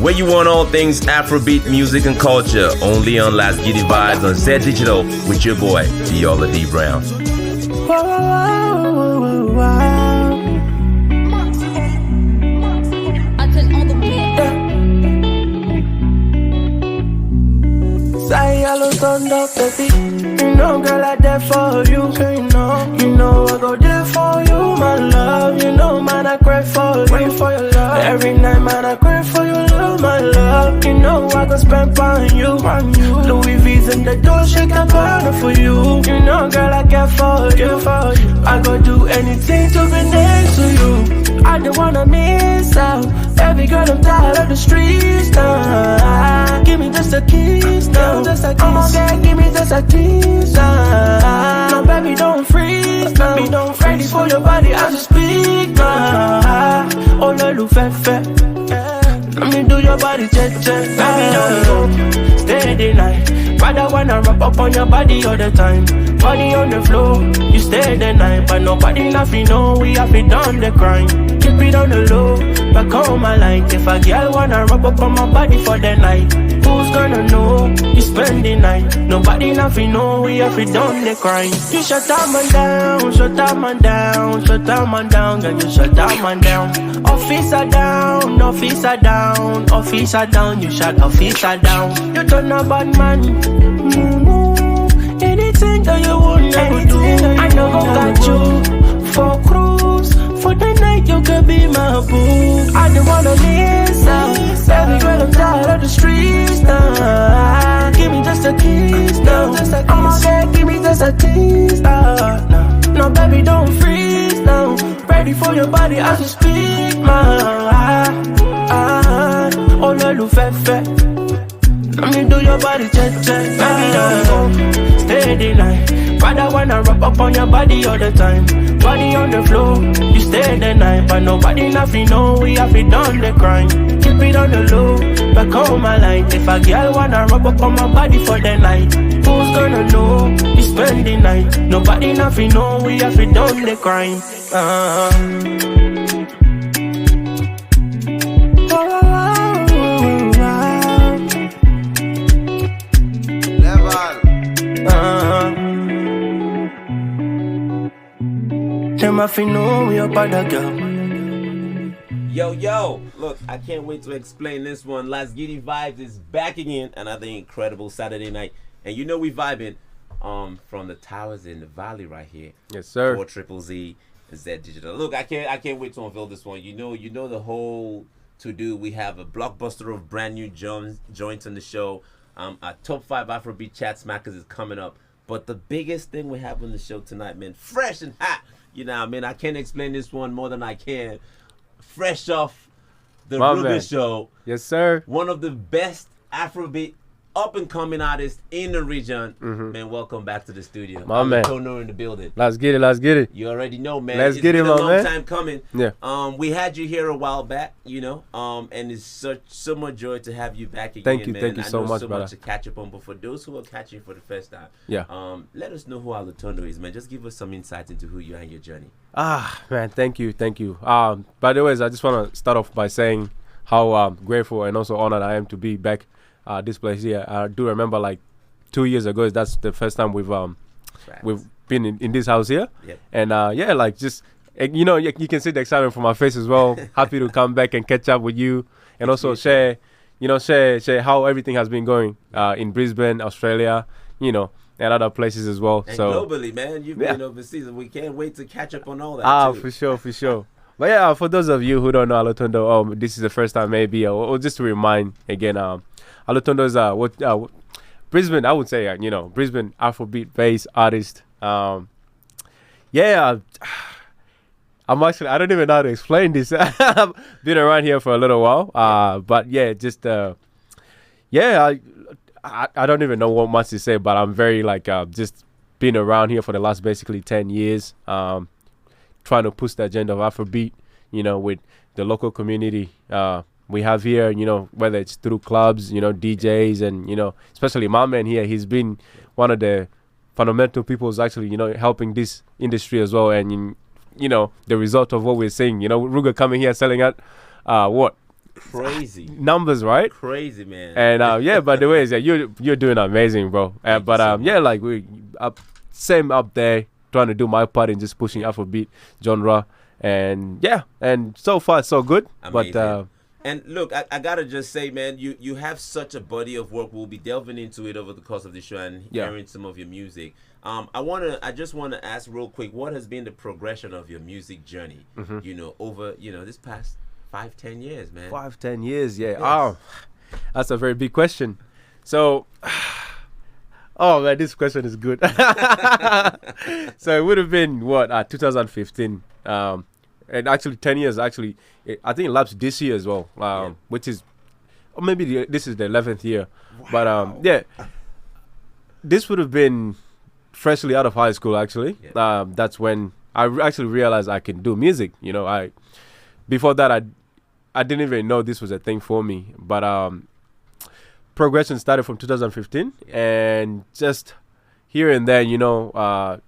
Where you want all things Afrobeat music and culture, only on Last Gidi Vybes on Z Digital with your boy, Deola D'brown. Say Alutondo, baby. You know, girl, I there for you. You know I go there for you, my love. You know, man, I cry for you. For your love. Every night, man, I cry for your love, my love. You know I go spend on you. Louis V's in the door, shake a corner for you. You know, girl, I care for you. I go do anything to be next to you. I don't wanna miss out. Baby girl, I'm tired of the streets now. Give me just a kiss now. Oh my God, give me just a kiss now. No, baby, don't freeze now. Ready for your body as you speak now. Oh, no, look, fe. Let me do your body, check. Baby, don't go. Stay the night. Rather wanna wrap up on your body all the time. Body on the floor, you stay the night. But nobody nothing know we have it done the crime. Keep it on the low, back on my line. If a girl wanna rub up on my body for the night, who's gonna know? You spend the night. Nobody nothing know we have it done the crime. You shut that man down, shut that man down, shut that man down, girl, you shut that man down. Officer down, officer down, officer down, you shut officer down. You turn a bad man. Anything that you want, I will do. I know go got you for cruise. For the night you could be my boo. I don't wanna miss out. Baby girl, I'm tired of the streets now. Give me just a kiss now. Oh my God, give me just a kiss now. No, baby, don't freeze now. Ready for your body as you speak, man. Oh, no, look, fe. Let me do your body, check. Baby, don't go. Stay the night. Rather wanna wrap up on your body all the time. Body on the floor, you stay the night. But nobody nothing know we have it done the crime. Keep it on the low, back on my line. If a girl wanna rub up on my body for the night, who's gonna know? You spend the night. Nobody nothing know we have it done the crime. Yo, look, I can't wait to explain this one. Last Gidi Vybes is back again, another incredible Saturday night. And you know we vibing from the towers in the valley right here. Yes, sir. 4ZZZ Z Digital. Look, I can't wait to unveil this one. You know the whole to do. We have a blockbuster of brand new joints on the show. Our top 5 Afrobeat chat smackers is coming up. But the biggest thing we have on the show tonight, man, fresh and hot. You know, I can't explain this one more than I can. Fresh off the Ruger show. Yes, sir. One of the best Afrobeat up-and-coming artists in the region. Man, welcome back to the studio. My man. Alutondo in the building. Let's get it. You already know, man. Let's get it, my man. It's been a long time coming. Yeah. We had you here a while back, you know, and it's so much joy to have you back again, Thank you so much, so brother. much to catch up on, but for those who are catching for the first time, let us know who Alutondo is, man. Just give us some insight into who you are and your journey. Man, thank you. By the way, I just want to start off by saying how grateful and also honored I am to be back this place here. I do remember like 2 years ago, that's the first time we've been in this house here. Yep. And like just, you know, you can see the excitement from my face as well. Happy to come back and catch up with you and also share how everything has been going in Brisbane, Australia, you know, and other places as well. And so globally, man, you've been overseas, and we can't wait to catch up on all that too. For sure. But yeah, for those of you who don't know Alutondo, this is the first time maybe, or just to remind again, Alutondo is Brisbane, I would say, Brisbane Afrobeat-based artist. I'm actually, I don't even know how to explain this. I've been around here for a little while, but yeah, just I don't even know what much to say, but I'm very just been around here for the last basically 10 years, trying to push the agenda of Afrobeat, you know, with the local community we have here, you know, whether it's through clubs, you know, DJs, and, you know, especially my man here, he's been one of the fundamental people who's actually, you know, helping this industry as well. And, you know, the result of what we're seeing, you know, Ruger coming here selling out, Crazy. Numbers, right? Crazy, man. And yeah, by the way, yeah, you're doing amazing, bro. But yeah, like we same up there, trying to do my part in just pushing Afrobeat genre, and yeah, and so far so good. Amazing. But and look, I gotta just say, man, you have such a body of work. We'll be delving into it over the course of the show and hearing some of your music. I just wanna ask real quick, what has been the progression of your music journey? You know, over this past 5-10 years, man. 5-10 years, yeah. Yes. Oh, that's a very big question. So, oh man, this question is good. So it would have been what 2015, and actually 10 years. Actually, I think it lapsed this year as well, which is, or maybe this is the 11th year. Wow. But yeah, this would have been freshly out of high school. Actually, that's when I actually realized I can do music. You know, before that I didn't even know this was a thing for me. But progression started from 2015, and just here and there, you know,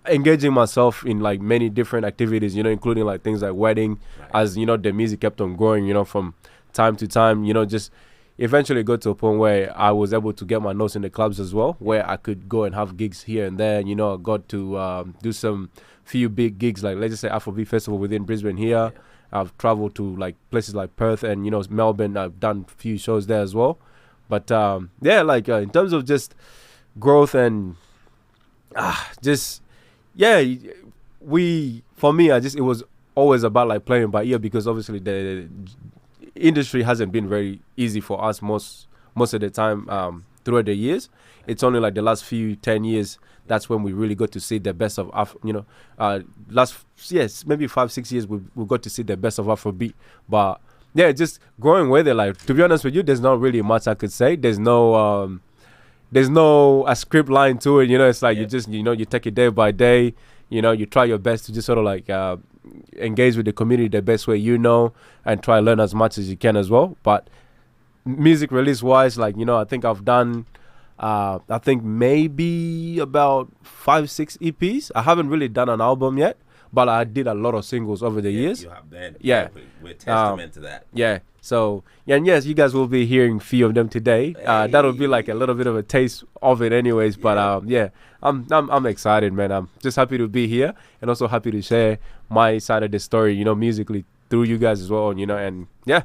engaging myself in like many different activities, you know, including like things like wedding, as you know, the music kept on growing, you know, from time to time, you know, just eventually got to a point where I was able to get my notes in the clubs as well, where I could go and have gigs here and there. You know, I got to do some few big gigs, like let's just say Afrobeat Festival within Brisbane here. I've traveled to like places like Perth and, you know, Melbourne. I've done a few shows there as well. But yeah, like in terms of just growth and just, yeah, for me, it was always about like playing by ear, because obviously the industry hasn't been very easy for us most of the time throughout the years. It's only like the last 10 years that's when we really got to see the best of maybe 5-6 years we got to see the best of Afrobeat. But yeah, just growing with it, like, to be honest with you, there's not really much I could say. There's no a script line to it, you know. It's like you just, you know, you take it day by day, you know, you try your best to just sort of like engage with the community the best way you know, and try to learn as much as you can as well. But music release wise, like, you know, I think I've done I think maybe about 5-6 EPs. I haven't really done an album yet, but I did a lot of singles over the years. You have been. Yeah. We're testament to that. Yeah. So, yeah, and yes, you guys will be hearing a few of them today. That'll be like a little bit of a taste of it anyways. But yeah, I'm excited, man. I'm just happy to be here, and also happy to share my side of the story, you know, musically through you guys as well, you know, and yeah.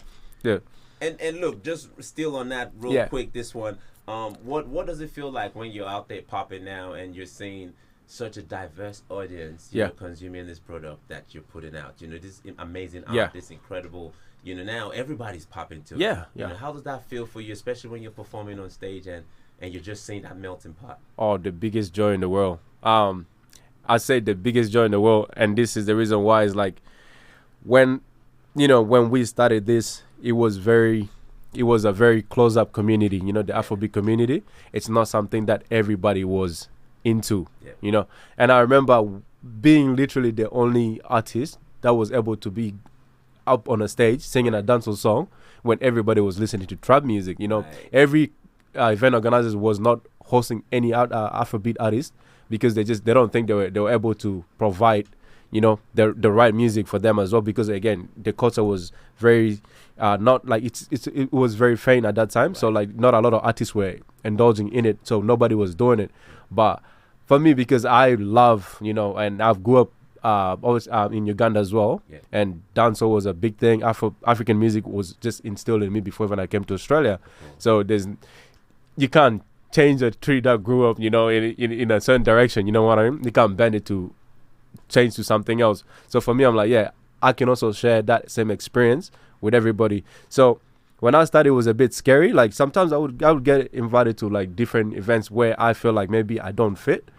And look, just still on that real quick, this one. What does it feel like when you're out there popping now and you're seeing such a diverse audience, you know, consuming this product that you're putting out? You know, this amazing art, this incredible, you know, now everybody's popping to it. You know, how does that feel for you, especially when you're performing on stage and you're just seeing that melting pot? Oh, the biggest joy in the world. I say the biggest joy in the world, and this is the reason why. Is like when we started this, it was a very close-up community, you know, the Afrobeat community. It's not something that everybody was into, you know. And I remember being literally the only artist that was able to be up on a stage singing a dancehall song when everybody was listening to trap music, you know. Every event organizers was not hosting any Afrobeat artist, because they don't think they were able to provide, you know, the right music for them as well, because again, the culture was very not like it was very faint at that time. So like not a lot of artists were indulging in it, so nobody was doing it. But for me, because I love, you know, and I've grew up always in Uganda as well, and dancehall was a big thing. African music was just instilled in me before when I came to Australia. So you can't change a tree that grew up, you know, in a certain direction, you know what I mean? You can't bend it to change to something else. So for me, I'm like, yeah, I can also share that same experience with everybody. So when I started, it was a bit scary. Like sometimes I would get invited to like different events where I feel like maybe I don't fit,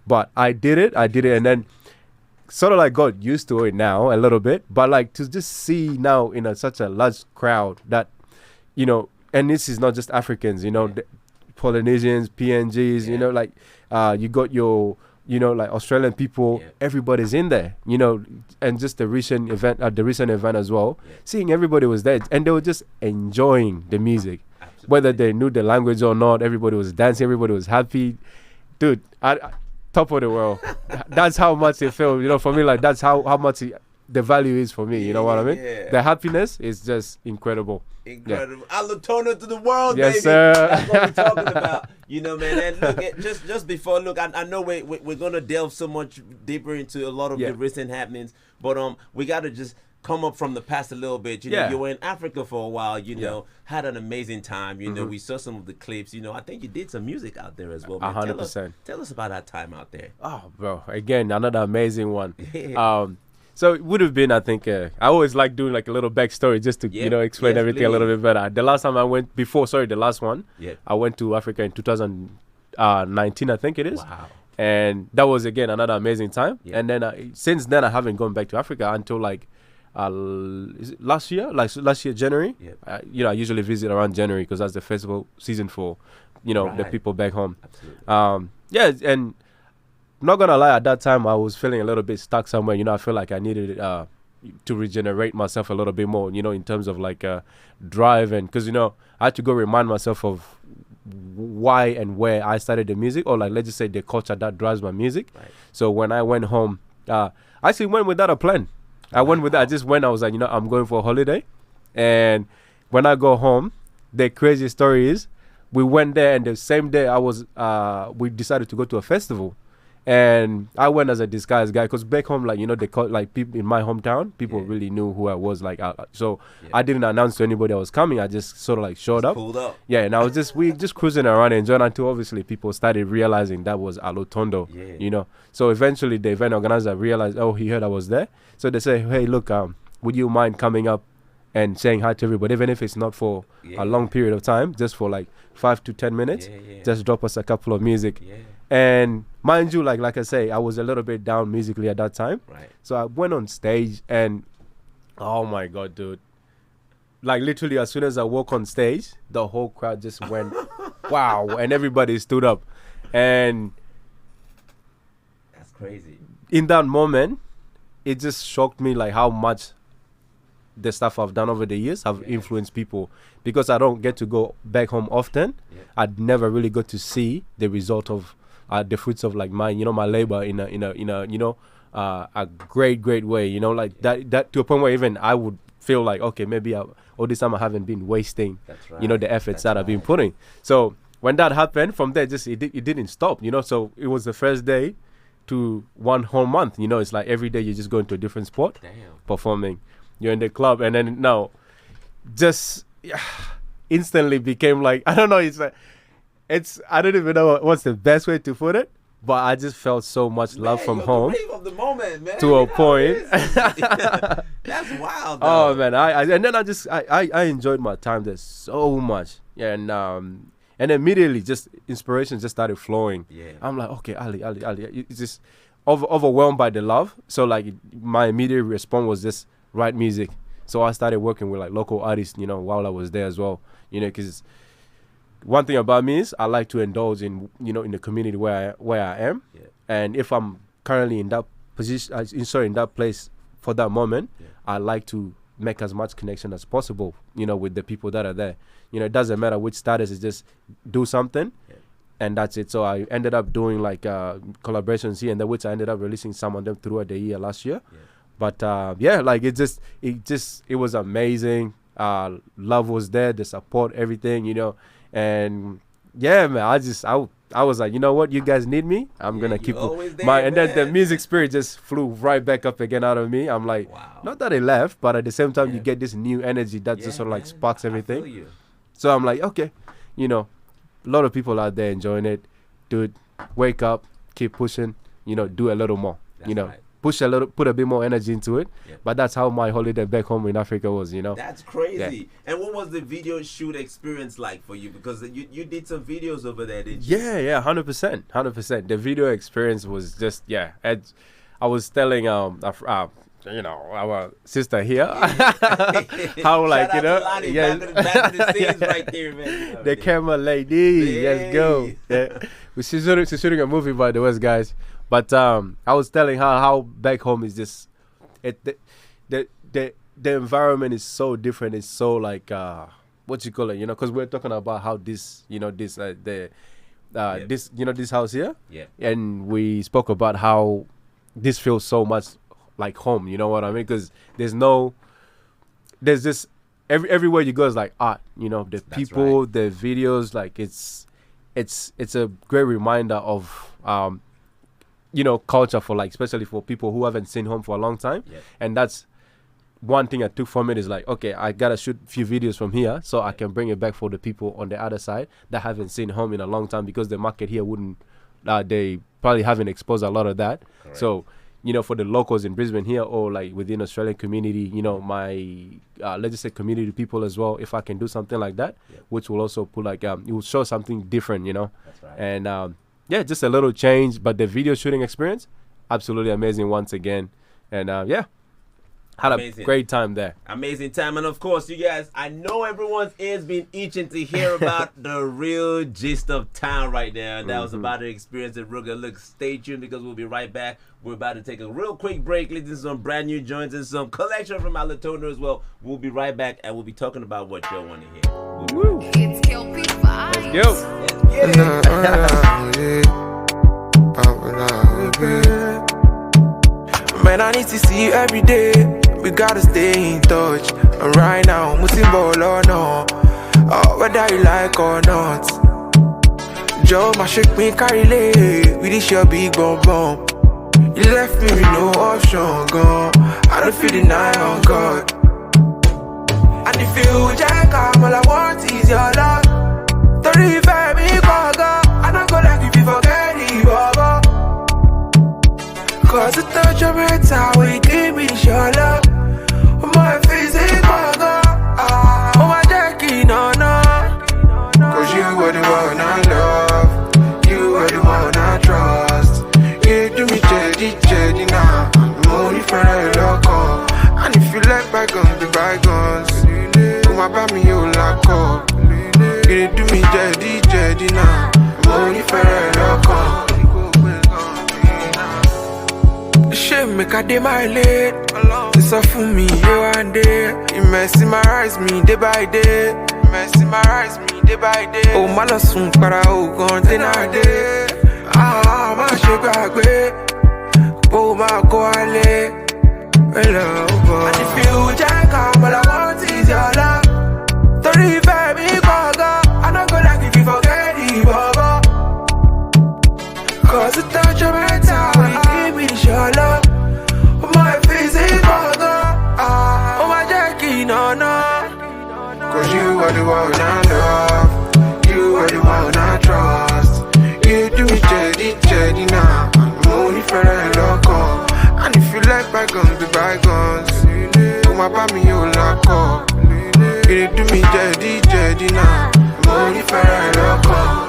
but I did it, and then sort of like got used to it now a little bit. But like to just see now in such a large crowd that, you know, and this is not just Africans, you know, the Polynesians, PNGs, you know, like you got your, you know, like Australian people, everybody's in there, you know, and just the recent event as well, seeing everybody was there and they were just enjoying the music. Absolutely. Whether they knew the language or not, everybody was dancing, everybody was happy. Dude, top of the world. That's how much it felt, you know, for me, like that's how much the value is for me. You know what I mean? Yeah. The happiness is just incredible. Incredible. Alutondo to the world, Yes, baby. sir. That's what we're talking about. You know, man. And look, just before, look, I know we're gonna delve so much deeper into a lot of the recent happenings, but we gotta just come up from the past a little bit. You know, you were in Africa for a while. You know, had an amazing time. You know, we saw some of the clips. You know, I think you did some music out there as well. 100%. Tell us about that time out there. Oh, bro! Again, another amazing one. So it would have been, I think, I always like doing like a little backstory just to, you know, explain everything a little bit better. The last time I went, the last one, I went to Africa in 2019, I think it is. Wow. And that was, again, another amazing time. And then since then, I haven't gone back to Africa until like is it last year? Like last year, January. You know, I usually visit around January because that's the festival season for, you know, the people back home. Absolutely. And not gonna lie, at that time I was feeling a little bit stuck somewhere. You know, I feel like I needed to regenerate myself a little bit more. You know, in terms of like drive, and because, you know, I had to go remind myself of why and where I started the music, or like let's just say the culture that drives my music. So when I went home, I actually went without a plan. I went with that. I just went. I was like, you know, I'm going for a holiday, and when I go home, the crazy story is, we went there, and the same day we decided to go to a festival. And I went as a disguised guy because back home, like, you know, they call, like, people in my hometown, people really knew who I was. Like, so I didn't announce to anybody I was coming. I just sort of like showed up. Pulled up. Yeah, and I was we just cruising around and enjoying until obviously people started realizing that was Alutondo. You know, so eventually the event organizer realized, oh, he heard I was there. So they say, hey, look, would you mind coming up and saying hi to everybody, even if it's not for a long period of time, just for like 5 to 10 minutes, just drop us a couple of music. And mind you, like I say, I was a little bit down musically at that time. So I went on stage and, oh my God, dude. Like literally as soon as I walk on stage, the whole crowd just went, wow. And everybody stood up. And that's crazy. In that moment, it just shocked me like how much the stuff I've done over the years have influenced people, because I don't get to go back home often. I'd never really got to see the result of the fruits of like my labor in a you know a great way, you know, like that to a point where even I would feel like, okay, maybe all this time I haven't been wasting you know, the efforts that I've been putting. So when that happened, from there just it didn't stop, you know. So it was the first day to one whole month, you know. It's like every day you just go into a different spot performing. You're in the club, and then now just instantly became like, I don't know, I don't even know what's the best way to put it, but I just felt so much love from home the rave of the moment, man. to a point. That's wild, though. Oh man, and then I enjoyed my time there so much, and immediately just inspiration just started flowing. I'm like, okay, Ali, it's just overwhelmed by the love. So like my immediate response was just write music. So I started working with like local artists, you know, while I was there as well, you know, because one thing about me is I like to indulge in, you know, in the community where I am. And if I'm currently in that position, in that place for that moment, I like to make as much connection as possible, you know, with the people that are there. You know, it doesn't matter which status, it's just do something and that's it. So I ended up doing like collaborations here and there, which I ended up releasing some of them throughout the year last year. But like it was amazing. Love was there, the support, everything, you know. And yeah, man, I was like, you know what, you guys need me, I'm gonna keep and then the music spirit just flew right back up again out of me. I'm like, not that it left, but at the same time you get this new energy that just sort of like sparks everything. So I'm like, okay, you know, a lot of people out there enjoying it. Dude, wake up, keep pushing, you know, do a little more. You know, put a bit more energy into it. But that's how my holiday back home in Africa was, you know. That's crazy. And what was the video shoot experience like for you? Because you did some videos over there, didn't you? Yeah, 100%. The video experience was just, I was telling you know, our sister here how like, you know, back to the scenes right there, man. The camera lady, let's go. She's shooting a movie, by the way, guys. But I was telling her how back home is just the environment is so different. It's so like what you call it, you know, because we're talking about how this, you know, this this, you know, this house here, and we spoke about how this feels so much like home. You know what I mean? Because there's this everywhere you go is like art. You know, the people, the videos, like it's a great reminder of culture for, like, especially for people who haven't seen home for a long time. Yeah. And that's one thing I took from it, is like, okay, I gotta shoot a few videos from here so I can bring it back for the people on the other side that haven't seen home in a long time, because the market here wouldn't, they probably haven't exposed a lot of that. Correct. So, for the locals in Brisbane here, or like within Australian community, my let's just say community people as well, if I can do something like that, which will also put like it will show something different, That's right. And just a little change, but the video shooting experience, absolutely amazing once again. And had amazing. A great time there. Amazing time. And of course, you guys, I know everyone's ears been itching to hear about the real gist of town right now. And that was about to experience at Ruga. Look, stay tuned, because we'll be right back. We're about to take a real quick break, listen to some brand new joints and some collection from Alutondo as well. We'll be right back, and we'll be talking about what y'all want to hear. It's Kelpie Vibes. Let's go. Man, I need to see you every day. We gotta stay in touch. And right now, Musim ball or no, whether you like or not. Joe, my shake me carry lay. We this your big bum bum. You left me with no option, gone. I don't feel the night on God. And if you jack up, all I want is your love. The river, me go. I don't go like if you forget it, baba. Cause the touch of your time, we give me your love. My face is go. Oh, my Jackie, no. Cause you are the one I love. You are the one I trust. You do me jedi now. I'm only for a local. And if you like bygones, the bygones. Come about me, you lock up. You do me jedi now. I'm only for a local. Shame make a day my late. It's all for me, you and day. You mesmerize me day by day. Mesmerize me day by day. Oh, my last one para oh gone day. My sugar. Oh, my quality. Hello, boy. And if you jack up, all I want is your love. The river, me go. I don't go like if you forget it, baba. Cause the touch of my time, we give me your love. My face is go. Oh, my Jackie, no. Cause you are the one I love. You are the one I trust. You do me jedi now. I'm only for a local. And if you like bygones, the bygones. Come about me, you lock up. You do me jedi now. I'm only for a local.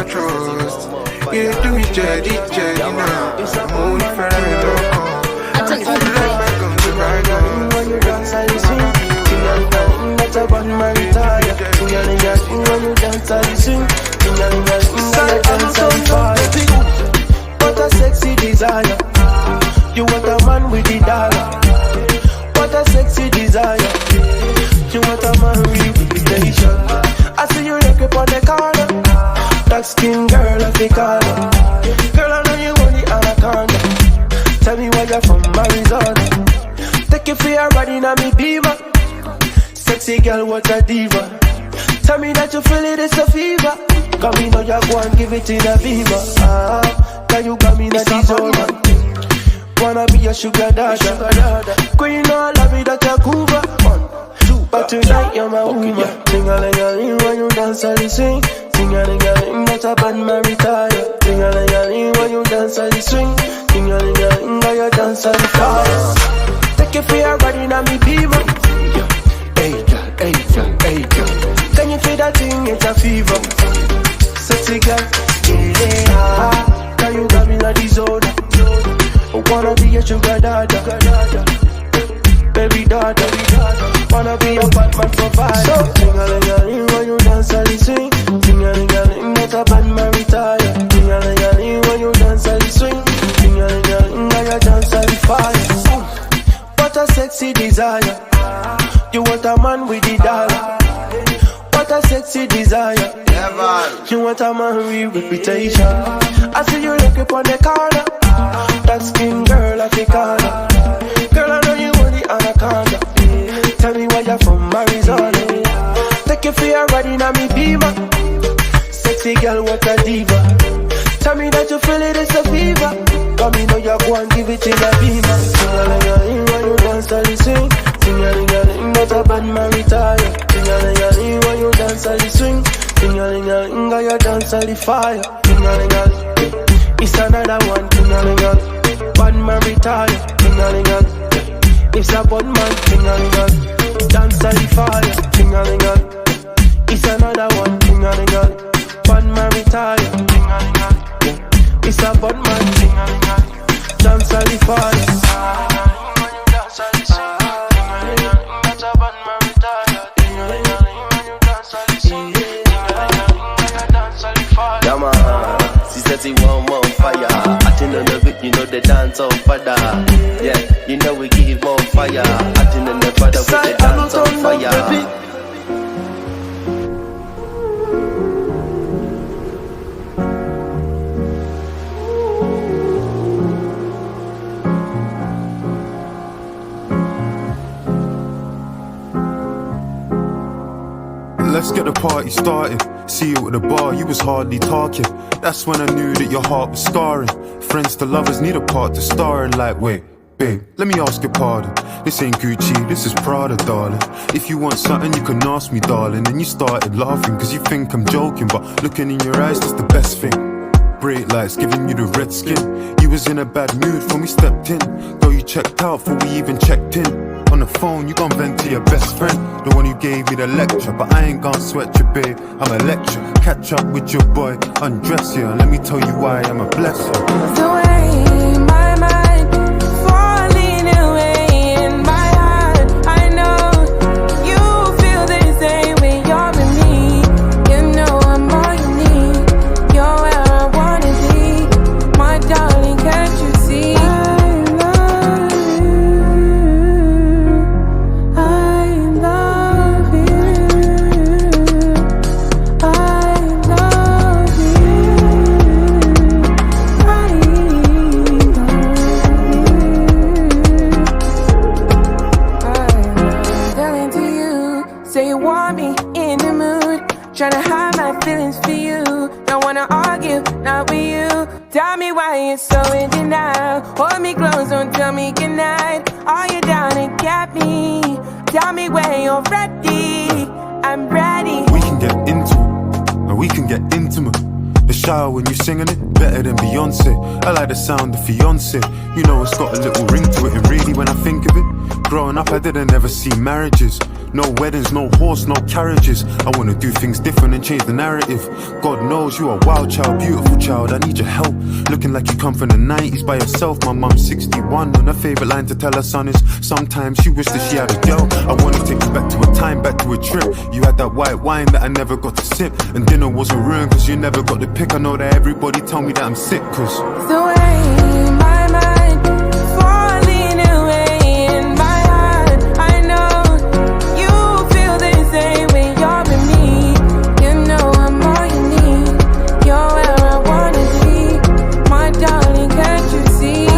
Trust. You do me jedi now. I'm only for a local. I took when you dance, I sing. That's about my retire. When you dance, I sing. What a sexy desire. You want a man with the dollar. What a sexy desire. You want a man with the nation. I see you look up on the corner. Dark skin girl, I think I know. Girl, I know you want the anaconda. Tell me where you're from, Arizona. Take you for your body, now me beaver. Sexy girl, what a diva. Tell me that you feel it, it's a fever. Got me know you go and give it in a fever. Now you got me in a disorder. Wanna be a sugar dada. Queen, no love me that you're Cuba. But tonight you're my woman. Sing-a-ling-a-ling when you dance and you sing. Sing-a-ling-a-ling, that's a bad man retire. Sing-a-ling-a-ling when you dance and you swing. Sing-a-ling-a-ling, when you dance and you fire. Take you for your body, now me people. Hey girl. Can you feel that thing, it's a fever. Sexy girl, yeah. Now you got me in a disorder. I wanna be a sugar dada. Baby dada. wanna be a bad man provider. So, ting-a-ling-a-ling when you dance all the swing. Ting-a-ling-a-ling, not a bad man retire. Ting-a-ling-a-ling when you dance all the swing. Ting-a-ling-a-ling, now you dance all the fire. What a sexy desire. You want a man with the dollar. What a sexy desire. You want a man with reputation. I see you look up on the corner. That skin girl at the corner. Girl, I know you want the anaconda. Tell me why you're from Arizona. Take you for your ride in a me beamer. Sexy girl, what a diva. Tell me that you feel it, it's a fever. Come me know you go and give it to your beamer. Ting-a-ling-a-ling when you dance all the swing. Ting-a-ling-a-ling, not a bad man retire. Ting-a-ling-a-ling when you dance all the swing. Ting-a-ling-a-ling, got you dance all the fire. Ting-a-ling-a-ling, it's another one. Ting-a-ling-a-ling, bad man retire. Ting-a-ling-a-ling, it's a bad man. Ting-a-ling-a-ling, dance all the fire. Ting-a-ling-a-ling, it's another one. Ting-a-ling-a-ling, bad man retire. Ting-a-ling-a-ling, it's a bad man. Ting-a-ling-a-ling, dance all the fire. She said she want more fire. Acting on the beat, you know the dance on fire. Yeah, you know we give more fire. Acting on the fire with the dance on fire. Let's get the party started. See you at the bar, you was hardly talking. That's when I knew that your heart was scarring. Friends to lovers need a part to star in. Like, wait, babe, let me ask your pardon. This ain't Gucci, this is Prada, darling. If you want something, you can ask me, darling. And you started laughing, cause you think I'm joking. But looking in your eyes, that's the best thing. Bright lights giving you the red skin. You was in a bad mood when we stepped in. Though you checked out before we even checked in. On the phone, you gon' vent to your best friend, the one who gave you the lecture. But I ain't gon' sweat you, babe, I'm a lecture. Catch up with your boy, undress you, and let me tell you why I'm a blessing. The way my mind falling away in my heart, I know you feel the same way. You're with me, you know I'm all you need. You're where I wanna be, my darling, can't you see? Tryna hide my feelings for you. Don't wanna argue, not with you. Tell me why you're so in denial. Hold me close, don't tell me goodnight. Are you down and get me? Tell me when you're ready. I'm ready. We can get into it, and we can get intimate. The shower when you singing it, better than Beyonce. I like the sound of fiance. You know it's got a little ring to it, and really when I think of it, growing up I didn't ever see marriages. No weddings, no horse, no carriages. I wanna do things different and change the narrative. God knows you are a wild child, beautiful child, I need your help. Looking like you come from the 90s by yourself. My mum's 61 and her favourite line to tell her son is, sometimes she wished that she had a girl. I wanna take you back to a time, back to a trip. You had that white wine that I never got to sip, and dinner wasn't ruined cause you never got the pick. I know that everybody tell me that I'm sick cause the way my mind falling away in my heart, I know you feel the same way. You're with me, you know I'm all you need. You're where I wanna be, my darling, can't you see? I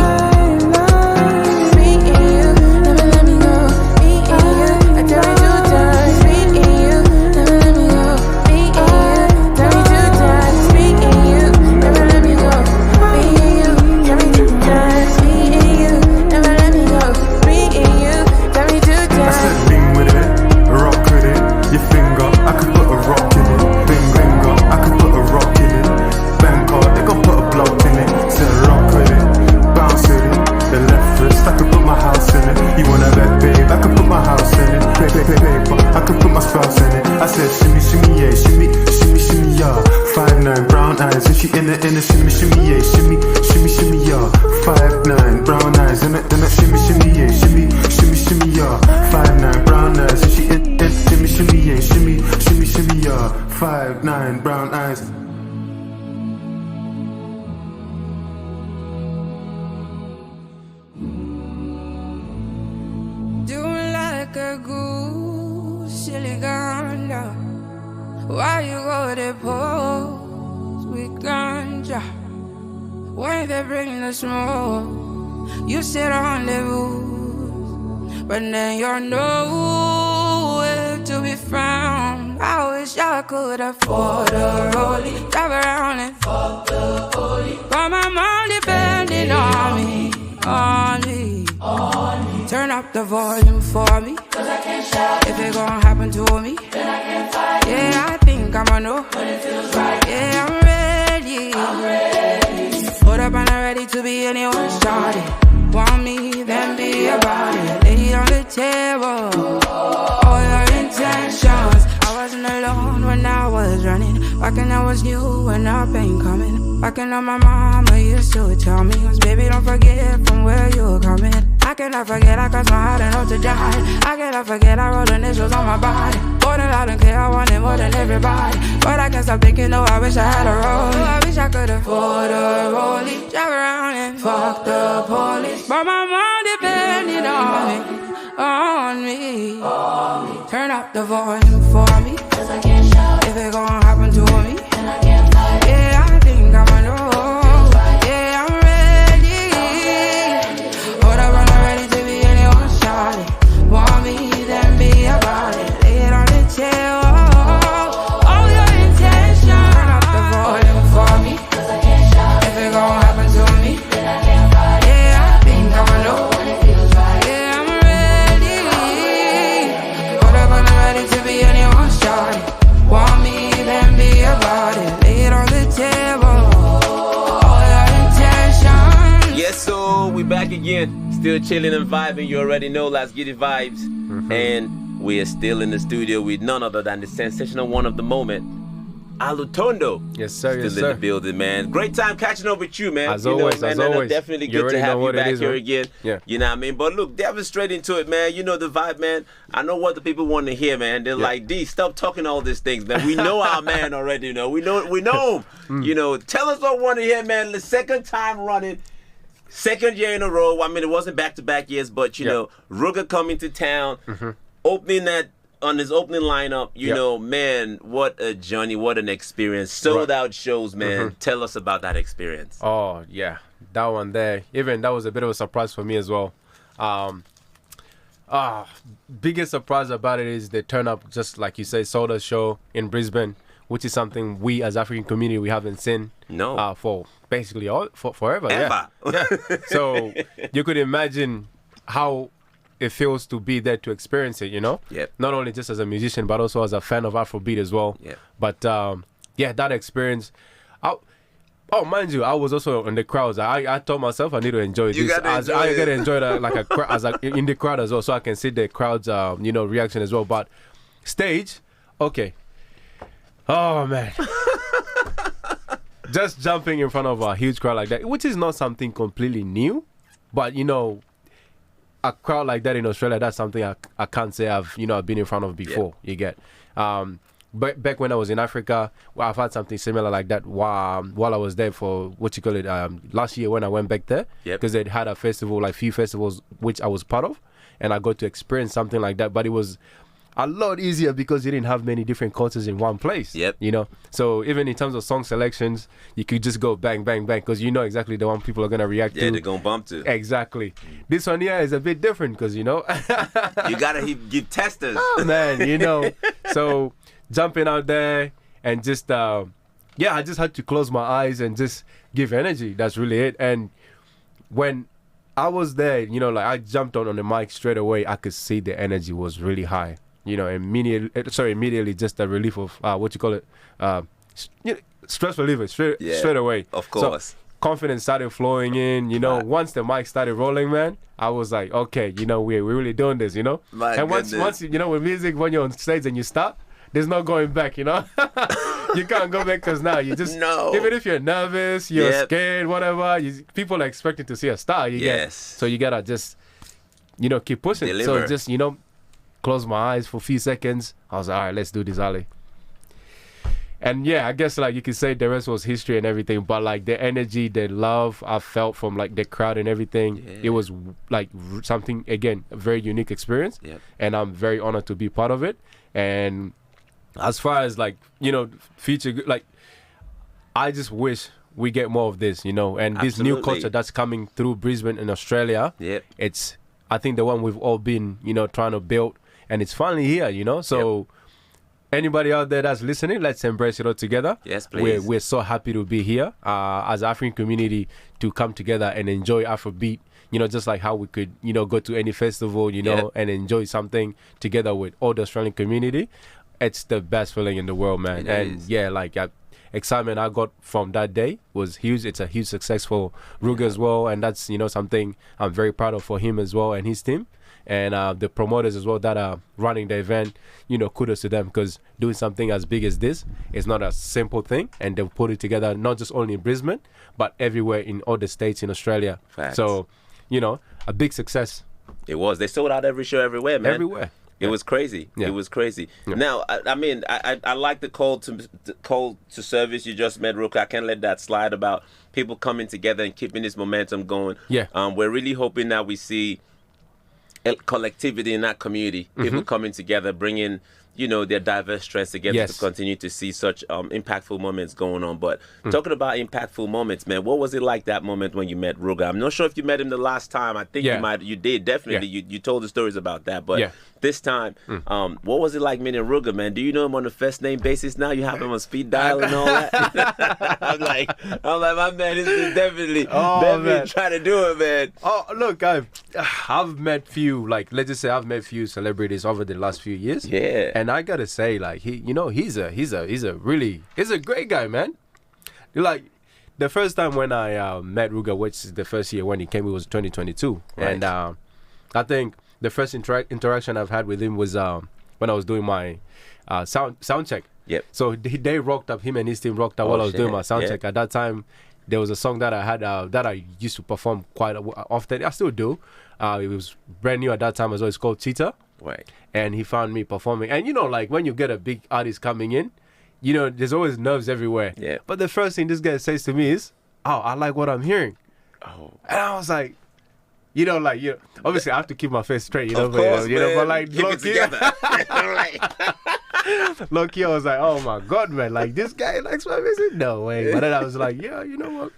love me and you, never let me go. Me and you, I tell you 2 times. Me and you, never let me go. Me and you, tell me 2 times. Me and you, never let me go. Me and you, tell me 2 a goose, silly ganja. Why you go to pose with ganja? When they bring the smoke, you sit on the booze, but then you're nowhere to be found. I wish I could afford a rollie, drive around and fuck the police, but my mom depending on me, on me. Turn up the volume for me, cause I can't shout. If it gon' happen to me, then I can't fight. Yeah, I think I'ma know when it feels right. Yeah, I'm ready. Put up and I'm ready to be anyone's shawty. Want me, then be about it. Lay it on the table, all your intentions. I wasn't alone when I was running. Back when I was new and up ain't coming. Back when my mama used to tell me, baby, don't forget from where you're coming. I cannot forget I crossed my heart and hope to die. I cannot forget I wrote initials on my body. More than I don't care, I want it more than everybody. But I can't stop thinking, no, I wish I had a roll. I wish I could afford a rollie, drive around and fuck the police, but my mom depended on me. Turn up the volume for me, cause I can't shout. If it gon' happen to me, then I can't fight. Yeah, I think I'ma know. Yeah, I'm ready. Hold up, I'm ready to be anyone's shawty. Want me, then be about it. Lay it on the table, all your intention. Turn up the volume for me, cause I can't shout. If it gon' happen to me, then I can't fight. Yeah, I think I'ma know when it feels right. Yeah, I'm ready. Hold up, I'm ready to be anyone's shawty. Want me, then be about it. Lay it on the table, all your intention. Yes, so we back again. Still chilling and vibing. You already know, let's Gidi Vybes. And we are still in the studio with none other than the sensational one of the moment, Alutondo. Yes, sir. Still Yes, in sir. the building, man. Great time catching up with you, man. As you always, know, man, as and always. definitely You good to already have know you what it back is, here man. again. Yeah. You know what I mean? But look, delving straight into it, man. You know the vibe, man. I know what the people want to hear, man. They're like, D, stop talking all these things, man. We know our man already, you know. We know him. You know, tell us what we want to hear, man. The second time running. Second year in a row. I mean, it wasn't back-to-back years, but, you know, Ruger coming to town, opening that on his opening lineup, you know, man, what a journey, what an experience. Sold out shows, man. Tell us about that experience. Oh, yeah. That one there. Even that was a bit of a surprise for me as well. Biggest surprise about it is they turn up, just like you say, sold out show in Brisbane, which is something we as African community, we haven't seen for basically forever. Ever. Yeah. So you could imagine how it feels to be there to experience it, you know? Yep. Not only just as a musician, but also as a fan of Afrobeat as well. Yep. But yeah, that experience. Oh, mind you, I was also in the crowds. I told myself I need to enjoy You this. gotta enjoy I gotta it. enjoy that in the crowd as well, so I can see the crowd's reaction as well. But stage, okay. Oh man. Just jumping in front of a huge crowd like that, which is not something completely new, but you know, a crowd like that in Australia, that's something I can't say I've been in front of before. You get, but back when I was in Africa, well, I've had something similar like that while I was there for last year when I went back there, because they had a festival, like few festivals which I was part of, and I got to experience something like that. But it was a lot easier because you didn't have many different cultures in one place. You know, so even in terms of song selections, you could just go bang, bang, bang, because you know exactly the one people are gonna react to. Yeah, they're gonna bump to. Exactly. This one here is a bit different because you know you gotta give testers. Oh man, you know. So jumping out there and just I just had to close my eyes and just give energy. That's really it. And when I was there, you know, like I jumped on the mic straight away, I could see the energy was really high. You know, immediately just the relief of stress reliever straight away. Of course. So, confidence started flowing in, you know. Once the mic started rolling, man, I was like, okay, you know, we're really doing this, you know. Once you know, with music, when you're on stage and you start, there's no going back, you know. You can't go back because now you just even if you're nervous, you're scared, whatever, people are expecting to see a star. So you gotta just, you know, keep pushing. Deliver. So just, you know, close my eyes for a few seconds. I was like, all right, let's do this, Ali. And yeah, I guess like you could say the rest was history and everything, but like the energy, the love I felt from like the crowd and everything, it was like something, again, a very unique experience. And I'm very honored to be part of it. And as far as like, you know, future, like I just wish we get more of this, you know, and this new culture that's coming through Brisbane in Australia. It's, I think, the one we've all been, you know, trying to build, and it's finally here, you know. So anybody out there that's listening, let's embrace it all together. Yes, please. We're so happy to be here as African community to come together and enjoy Afrobeat, you know, just like how we could, you know, go to any festival, you know, and enjoy something together with all the Australian community. It's the best feeling in the world, man. Yeah, like excitement I got from that day was huge. It's a huge success for Ruga as well, and that's, you know, something I'm very proud of for him as well and his team. And the promoters as well that are running the event, you know, kudos to them, because doing something as big as this is not a simple thing, and they've put it together not just only in Brisbane but everywhere in all the states in Australia. Facts. So, you know, a big success. It was. They sold out every show everywhere, man. Everywhere. It was crazy. It was crazy. Now, I mean, I like the call to service you just made, Ruka. I can't let that slide about people coming together and keeping this momentum going. We're really hoping that we see collectivity in that community, people coming together, bringing, you know, their diverse strengths together to continue to see such impactful moments going on. But talking about impactful moments, man, what was it like that moment when you met Ruga? I'm not sure if you met him the last time. I think you did, definitely. You told the stories about that. But this time, what was it like meeting Ruga, man? Do you know him on a first name basis now? You have him on speed dial and all that? I'm like, my man, this is definitely trying to do it, man. Oh, look, I've met few, like, let's just say I've met few celebrities over the last few years. And I gotta say, like, he, you know, he's a great guy, man. Like, the first time when I met Ruga, which is the first year when he came, it was 2022. And I think the first interaction I've had with him was when I was doing my sound check. So they rocked up, him and his team rocked up while I was doing my sound check. At that time, there was a song that I had that I used to perform quite often. I still do. It was brand new at that time as well. It's called Cheetah. And he found me performing. And, you know, like, when you get a big artist coming in, you know, there's always nerves everywhere. But the first thing this guy says to me is, "Oh, I like what I'm hearing." And I was like, you know, like, you know, obviously I have to keep my face straight, you know, of course, you know, but like, keep it together. Low-key, I was like, oh my God, man, like, this guy likes my music? No way. But then I was like, yeah, you know what?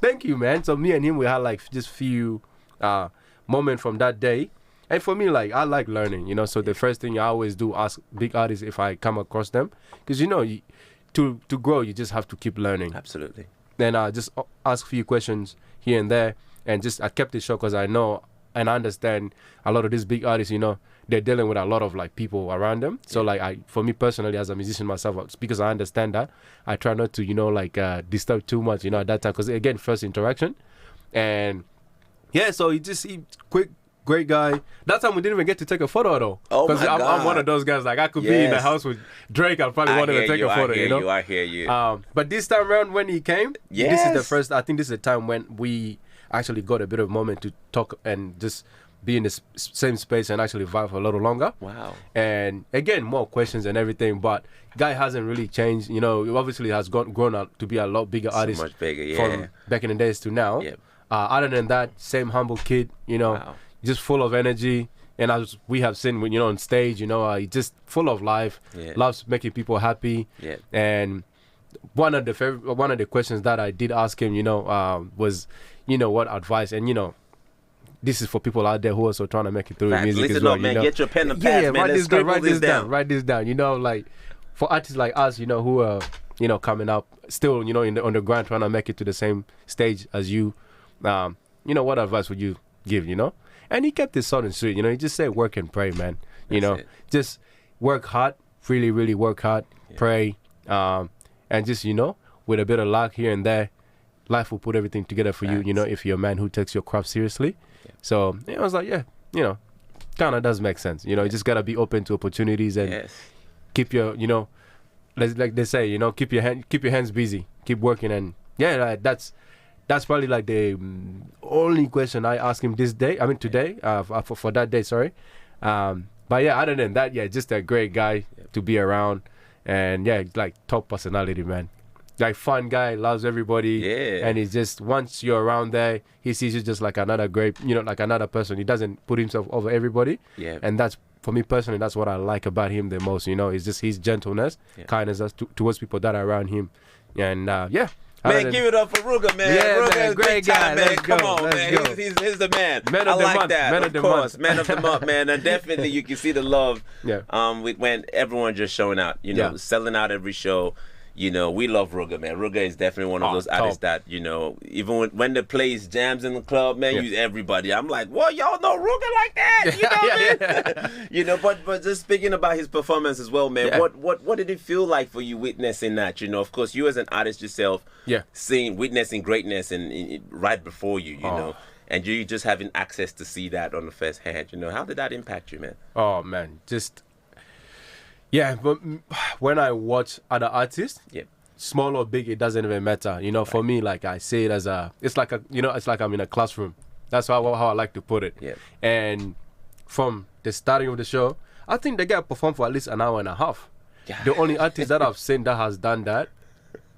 Thank you, man. So me and him, we had like just few moments from that day. And for me, like, I like learning, you know, so the first thing I always do, ask big artists if I come across them. Because, you know, to grow, you just have to keep learning. Absolutely. Then I just ask a few questions here and there. And just, I kept it short because I know and I understand a lot of these big artists, you know, they're dealing with a lot of, like, people around them. So, like, for me personally, as a musician myself, because I understand that, I try not to, you know, like, disturb too much, you know, at that time. Because, again, first interaction. And, yeah, so great guy. That time we didn't even get to take a photo though. Because I'm one of those guys, like, I could be in the house with Drake. I probably wanted to take a photo, you know? I hear you. But this time around when he came, this is the first, I think this is the time when we actually got a bit of moment to talk and just be in the same space and actually vibe for a little longer. Wow. And again, more questions and everything, but guy hasn't really changed. You know, he obviously has grown up to be a lot bigger artist. Much bigger, from back in the days to now. Other than that, same humble kid, you know, just full of energy. And as we have seen, you know, on stage, you know, he's just full of life, loves making people happy. And one of the questions that I did ask him, you know, was, you know, what advice, and, you know, this is for people out there who are also trying to make it through music. Listen as well, up, man. You know? Get your pen and pad, man. Write this down. You know, like, for artists like us, you know, who are, you know, coming up, still, you know, on the grind, trying to make it to the same stage as you, you know, what advice would you give, you know? And he kept it short and sweet, you know. He just said, work and pray, man. You know, just work hard, really, really work hard, pray, and just, you know, with a bit of luck here and there, life will put everything together for you, you know, if you're a man who takes your craft seriously. So, I was like, yeah, you know, kind of does make sense. You know, you just got to be open to opportunities and keep your, you know, like they say, you know, keep your hands busy, keep working. And like, that's probably like the only question I asked him today, for that day, sorry. But yeah, other than that, just a great guy to be around. and yeah, like top personality, man. Like fun guy, loves everybody. Yeah. And he's just, once you're around there, he sees you just like another great, like another person. He doesn't put himself over everybody. Yeah. And that's, for me personally, that's what I like about him the most. It's just his gentleness, kindness towards people that are around him. And yeah. Man, give it up for Ruga, man. Yeah, Ruga man, is great big time, guy. man. Let's Come go, on, let's man. go. He's the man. Man I of the like month, that. man of Of the course, month. man of the month, man. And definitely you can see the love. Yeah. When everyone just showing out, selling out every show. We love Ruga, man. Ruga is definitely one of those artists that, even when the plays jams in the club, man, everybody. I'm like, well, y'all know Ruga like that, But just speaking about his performance as well, man. What did it feel like for you witnessing that? Of course, you as an artist yourself, witnessing greatness and right before you, know, and you just having access to see that on the first hand. How did that impact you, man? Oh man, just. Yeah, but when I watch other artists, small or big, it doesn't even matter. For me, like I say it as it's like I'm in a classroom. That's how I like to put it. Yeah. And from the starting of the show, I think the guy performed for at least an hour and a half. Yeah. The only artist that I've seen that has done that,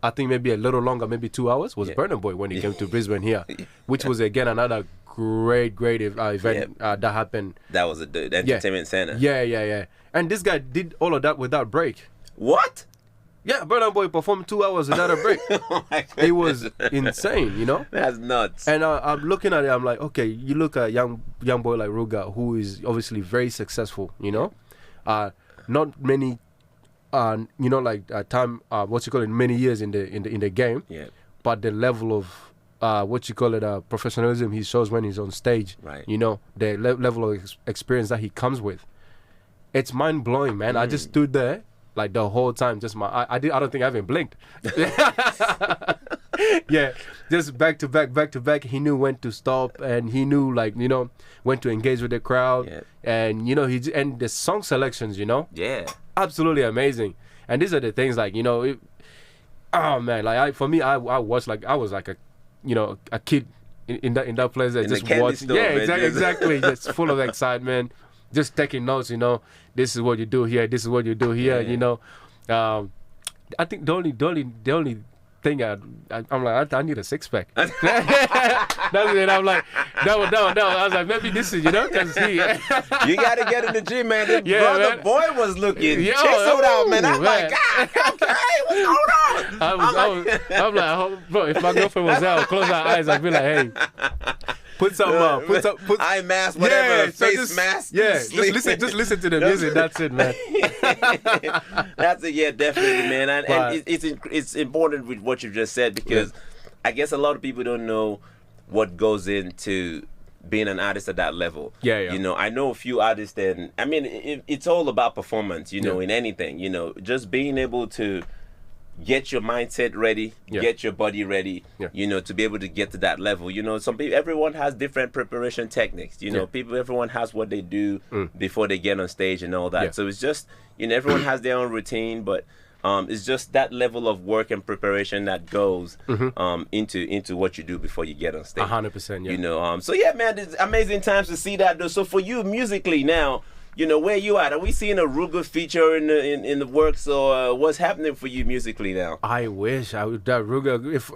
I think maybe a little longer, maybe 2 hours, was Burna Boy when he came to Brisbane here, which was again another great event that happened. That was the entertainment center. Yeah. And this guy did all of that without break. What? Yeah, Burna Boy performed 2 hours without a break. Oh my goodness. It was insane, That's nuts. And I'm looking at it, I'm like, okay, you look at young boy like Ruga, who is obviously very successful, not many, many years in the game. Yeah. But the level of professionalism he shows when he's on stage, right? The level of experience that he comes with, it's mind blowing, man. I just stood there like the whole time, just I don't think I even blinked. Yeah, just back to back. He knew when to stop, and he knew when to engage with the crowd, and and the song selections, absolutely amazing. And these are the things oh man, I watched I was like a kid in that place that just watched. Exactly. Just full of excitement, just taking notes. This is what you do here. This is what you do here. I think the only thing I'm like, I need a 6-pack. That's it. I'm like, no. I was like, maybe this is because he. You gotta get in the gym, man. The man. boy was looking chiseled out, man. I'm like, God, okay, what's going on? I'm like, bro, if my girlfriend was there, I would close her eyes. I'd be like, hey, put some eye mask, whatever, face mask. Yeah, just listen to the music. That's it, man. That's it. Yeah, definitely, man. And it's important with what you just said, because I guess a lot of people don't know what goes into being an artist at that level. Yeah. I know a few artists, and I mean, it's all about performance. In anything. Just being able to get your mindset ready, get your body ready, to be able to get to that level. Some people, everyone has different preparation techniques. Everyone has what they do before they get on stage and all that. Yeah. So it's just, everyone has their own routine, but it's just that level of work and preparation that goes into what you do before you get on stage. 100%, yeah. So yeah, man, it's amazing times to see that though. So for you musically now, where you at? Are we seeing a Ruga feature in the works, or what's happening for you musically now? I wish I would that Ruga. If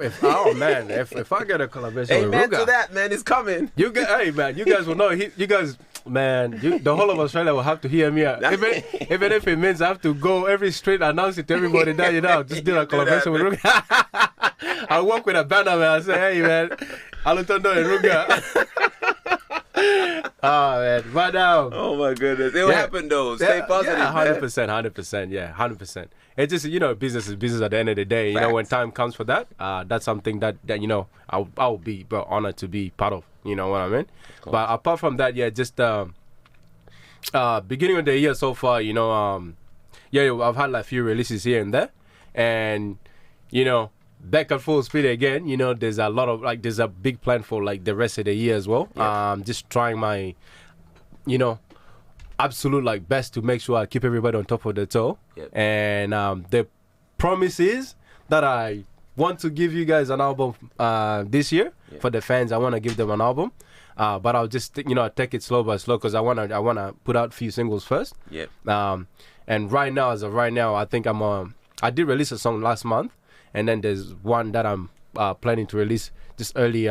I get a collaboration with Amen Ruga, to that, man. It's coming. You guys will know. You guys, man, the whole of Australia will have to hear me. Even if it means I have to go every street, announce it to everybody that just do a collaboration with Ruga. I walk with a banner, man. I say, hey, man, Alutondo and Ruga. Oh man, but oh my goodness, it'll happen though. Stay positive, 100%, yeah, 100%. It's just business is business at the end of the day. When time comes for that, that's something that I'll be honored to be part of. You know what I mean? But apart from that, just beginning of the year so far, I've had like a few releases here and there, and back at full speed again. There's a lot of there's a big plan for the rest of the year as well. Just trying my absolute best to make sure I keep everybody on top of the toe. And the promise is that I want to give you guys an album this year. For the fans, I want to give them an album. But I'll just take it slow by slow, because I wanna put out a few singles first. And right now, as of right now, I think I did release a song last month, and then there's one that I'm planning to release just early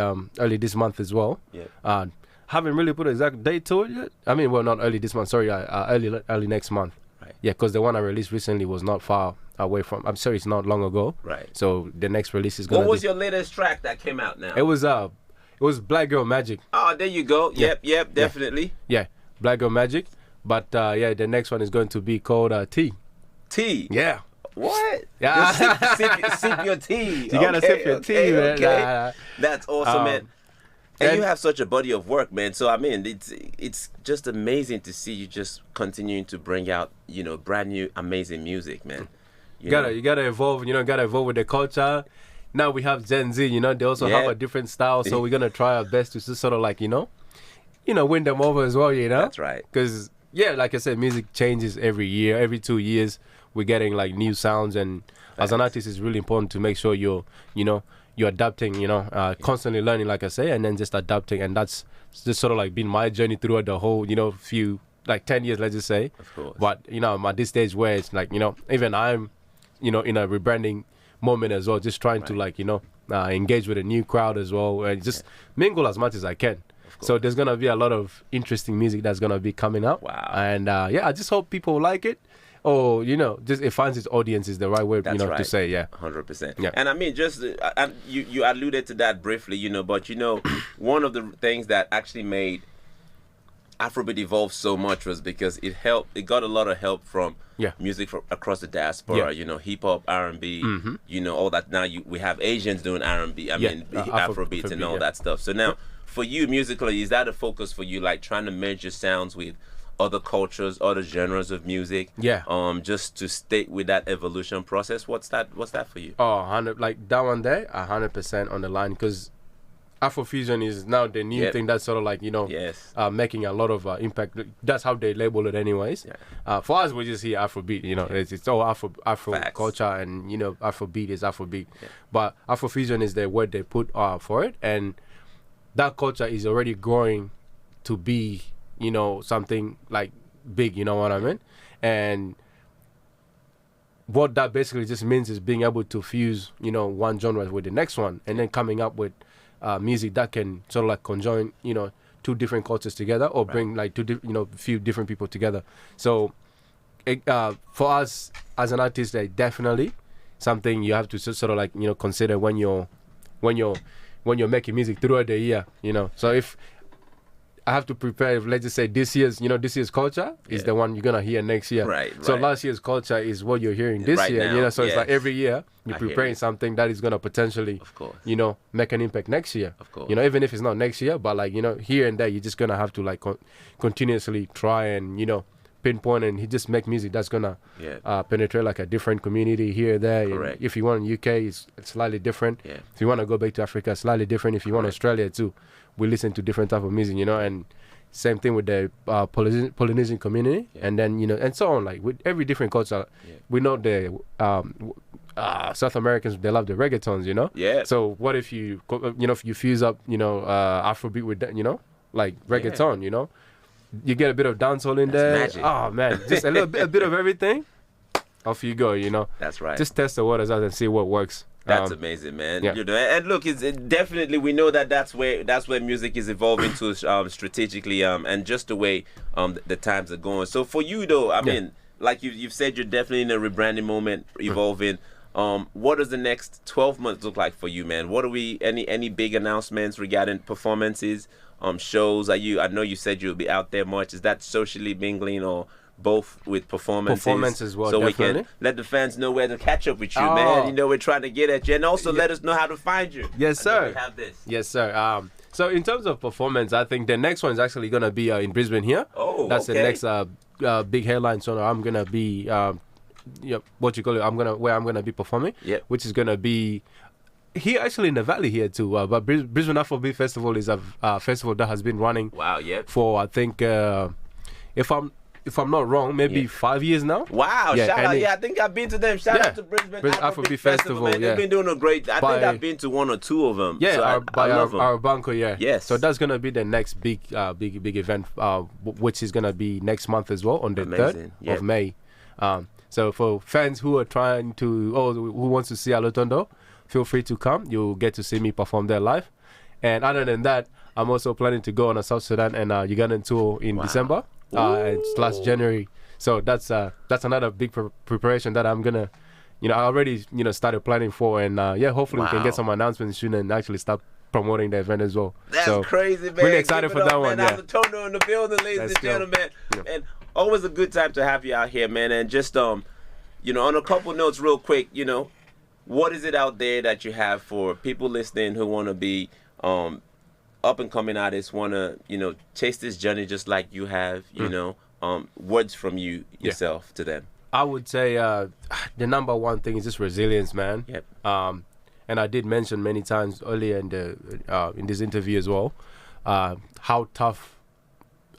this month as well. Yeah. Haven't really put an exact date to it yet. I mean, well, not early this month. Sorry, early next month. Right. Yeah, because the one I released recently was not far away from. I'm sorry, it's not long ago. Right. So the next release is gonna. What was your latest track that came out now? It was Black Girl Magic. Oh, there you go. Yep, definitely. Yeah, Black Girl Magic. But yeah, the next one is going to be called Tea. Tea. Yeah. What? Yeah. Just sip your tea. You gotta sip your tea, man. Okay. That's awesome, man. And you and- have such a body of work, man. So I mean, it's just amazing to see you just continuing to bring out, brand new, amazing music, man. You gotta evolve. Gotta evolve with the culture. Now we have Gen Z. They also have a different style. So we're gonna try our best to just sort of like win them over as well. That's right. Because like I said, music changes every year. Every 2 years, we're getting like new sounds, and as an artist, it's really important to make sure you're adapting, constantly learning, like I say, and then just adapting. And that's just sort of like been my journey throughout the whole, few, like 10 years, let's just say. Of course. But, I'm at this stage where it's like, even I'm, in a rebranding moment as well, just trying to like, engage with a new crowd as well, and just mingle as much as I can. So there's going to be a lot of interesting music that's going to be coming out. Wow. And I just hope people like it. Or, just it finds its audience is the right way, That's right. to say, 100%. Yeah. And I mean, just you alluded to that briefly, but one of the things that actually made Afrobeat evolve so much was because it got a lot of help from music from across the diaspora. Hip hop, R&B, all that. Now we have Asians doing R&B. I mean, Afrobeats and all that stuff. So now, for you musically, is that a focus for you, like trying to merge your sounds with other cultures, other genres of music? Just to stay with that evolution process. What's that for you? Oh, 100, like that one there, 100% on the line, because Afrofusion is now the new thing that's sort of like, making a lot of impact. That's how they label it anyways. For us, we just hear Afrobeat, it's all Afro Facts. culture, and, Afrobeat is Afrobeat. But Afrofusion is the word they put for it, and that culture is already growing to be, something like big, you know what I mean? And what that basically just means is being able to fuse, one genre with the next one, and then coming up with music that can sort of like conjoin, two different cultures together, or bring like few different people together. So for us as an artist, like, definitely something you have to sort of like, consider when you're making music throughout the year, So if I have to prepare, let's just say this year's culture is the one you're gonna hear next year. Right. So last year's culture is what you're hearing this year. Now, So it's like every year you're preparing something that is gonna potentially, of course, make an impact next year. Of course. Even if it's not next year, but like here and there, you're just gonna have to like continuously try and pinpoint and just make music that's gonna penetrate like a different community here and there. Correct. If you want UK, it's slightly different. Yeah. If you want to go back to Africa, it's slightly different. If you want Australia too, we listen to different type of music, and same thing with the Polynesian community, and then and so on. Like with every different culture, we know the South Americans, they love the reggaetons, Yeah. So what if you if you fuse up Afrobeat with that, like reggaeton, you get a bit of dancehall in there. Magic. Oh man, just a bit of everything. Off you go, That's right. Just test the waters out and see what works. That's amazing, man. Yeah. And look, definitely we know that's where music is evolving to strategically, and just the way the times are going. So for you though, I mean, like you've said, you're definitely in a rebranding moment, evolving. What does the next 12 months look like for you, man? What are any big announcements regarding performances, shows? I know you said you'll be out there much. Is that socially mingling or both with performances? Performance as well, so definitely. we can let the fans know where to catch up with you, man. We're trying to get at you, and also let us know how to find you. Yes, sir. We have this. Yes, sir. So in terms of performance, I think the next one is actually gonna be in Brisbane here. Oh, that's okay. the next big headline. So I'm gonna be what you call it? Where I'm gonna be performing. Yep. Which is gonna be here, actually in the valley here too. But Brisbane Afrobeat Festival is a festival that has been running. Wow. Yep. For I think if I'm not wrong, maybe 5 years now. Wow, Yeah, shout out. and I think I've been to them. Shout out to Brisbane Afrobeat Festival, man. yeah. They've been doing a great, I think I've been to one or two of them. Yeah, so I love them. our Banco, yeah. Yes. So that's gonna be the next big event, which is gonna be next month as well, on the Amazing. 3rd of May. So for fans who are trying to, or who wants to see Alutondo, feel free to come. You'll get to see me perform there live. And other than that, I'm also planning to go on a South Sudan and Ugandan tour in December. It's last January. So that's another big preparation that I'm gonna, I already started planning for, and hopefully we can get some announcements soon and actually start promoting the event as well. That's crazy, man. Really excited for that one. Yeah. Alutondo in the building, ladies and gentlemen. And always a good time to have you out here, man. And just on a couple notes, real quick, what is it out there that you have for people listening who want to be up and coming artists, want to chase this journey just like you have, words from you yourself to them? I would say the number one thing is just resilience, man. Yep. And I did mention many times earlier in this interview as well, how tough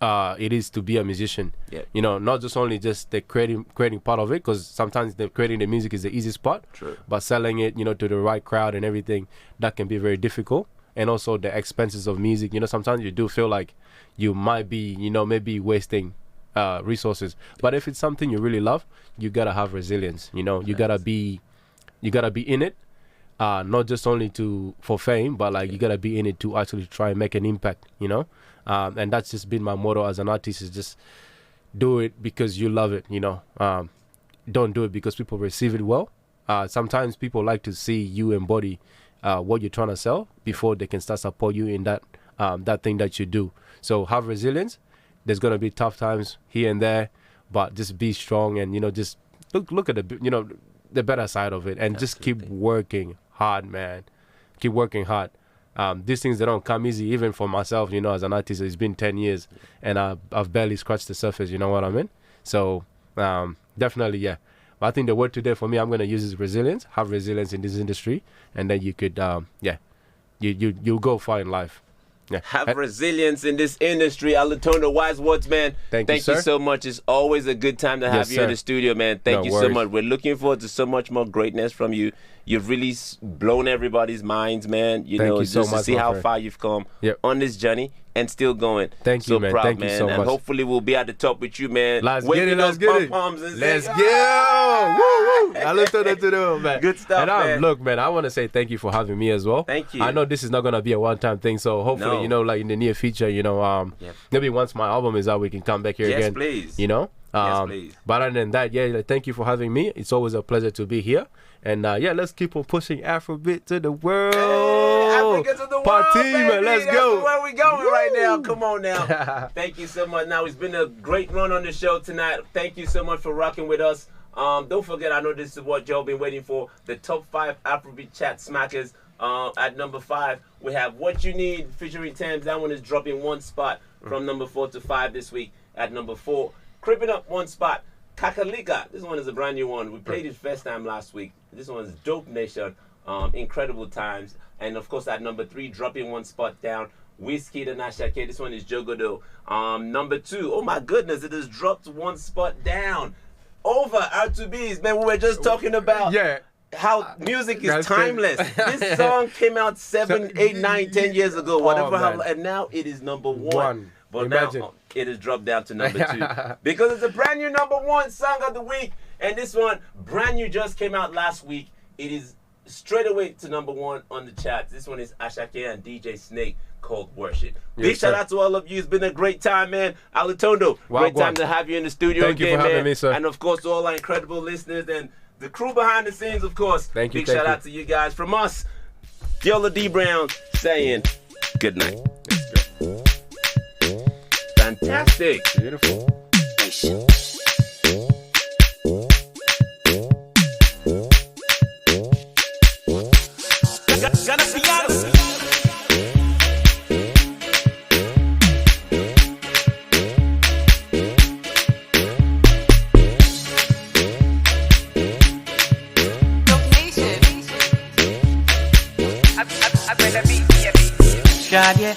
it is to be a musician. Yep. Not just only just the creating part of it, because sometimes creating the music is the easiest part. True. But selling it, to the right crowd and everything, that can be very difficult. And also the expenses of music, sometimes you do feel like you might be, maybe wasting resources. But if it's something you really love, you gotta have resilience. You gotta be in it, not just only for fame, but like you gotta be in it to actually try and make an impact. And that's just been my motto as an artist, is just do it because you love it. Don't do it because people receive it well. Sometimes people like to see you embody what you're trying to sell before they can start support you in that thing that you do. So have resilience. There's gonna be tough times here and there, but just be strong and just look at the better side of it, and just keep working hard, man. Keep working hard. These things, they don't come easy. Even for myself, as an artist, it's been 10 years and I've barely scratched the surface. You know what I mean? So definitely, yeah. But I think the word today for me, I'm gonna use is resilience. Have resilience in this industry, and then you could, you'll go far in life. Yeah. Have resilience in this industry. Alutondo, wise words, man. Thank you, sir. so much. It's always a good time to have you in the studio, man. Thank you so much. We're looking forward to so much more greatness from you. You've really blown everybody's minds, man. Thank you so just much, to see my how friend. far you've come on this journey and still going. Thank you, man. Proud, Thank man. you so and much. Hopefully we'll be at the top with you, man. Let's get it. Let's get it. Let's go. Woo! Alutondo, man. Good stuff, man. Look, man, I want to say thank you for having me as well. Thank you. I know this is not going to be a one-time thing, so hopefully, like in the near future, maybe once my album is out, we can come back here again. Please. Yes, please. But other than that, thank you for having me. It's always a pleasure to be here. And let's keep on pushing Afrobeat to the world. Hey, Africa to the Party, world, baby. man. Let's That's go. where we going right now. Come on now. Thank you so much. Now, it's been a great run on the show tonight. Thank you so much for rocking with us. Don't forget, I know this is what Joe been waiting for. The top 5 Afrobeat chat smackers. At number 5, we have What You Need featuring Thames. That one is dropping 1 spot from number 4 to 5 this week. At number 4, creeping up 1 spot, Kakalika. This one is a brand new one. We played it first time last week. This one's Dope Nation. Incredible Times. And of course, at number 3, dropping 1 spot down, Whiskey and Ashake. This one is Jogodo. Number 2, oh my goodness, it has dropped 1 spot down. Over R2B's, man. We were just talking about how music is timeless. This song came out 7, 8, 9, 10 years ago, whatever. And now it is number 1. But imagine. Now it has dropped down to number 2 because it's a brand new number 1 song of the week. And this one, brand new, just came out last week. It is straight away to number 1 on the charts. This one is Ashake and DJ Snake, called Worship. Big shout out to all of you. It's been a great time, man. Alutondo, great time to have you in the studio Thank again, you for having man. me, sir. And of course, to all our incredible listeners and the crew behind the scenes, of course. Thank you. Big shout out to you guys. From us, Deola D'brown saying good night. Fantastic. Beautiful. Shadye,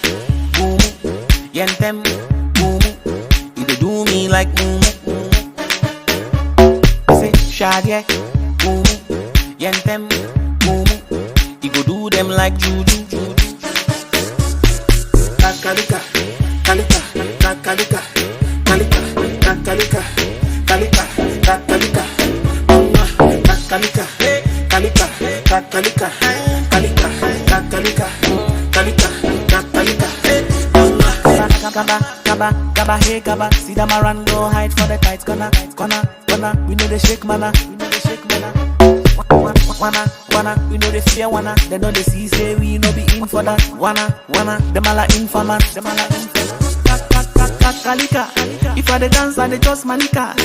boom, yentem, boom, you dey do me like boom. Say Shadye, boom, yentem, boom, you go do them like juju. Kakalika, kalika, kakalika, kalika, kakalika, kalika, kakalika. Kalika, Kalika, Kalika, Kalika, Kalika, Kalika, Kalika. Gaba, hey gaba, see them around, go hide for the tights, gonna, we know the shake mana, wanna, we know the fear wanna, they know the see say we no be in for that, wanna, them all are infamous, Kalika, if I the dance I the just manika,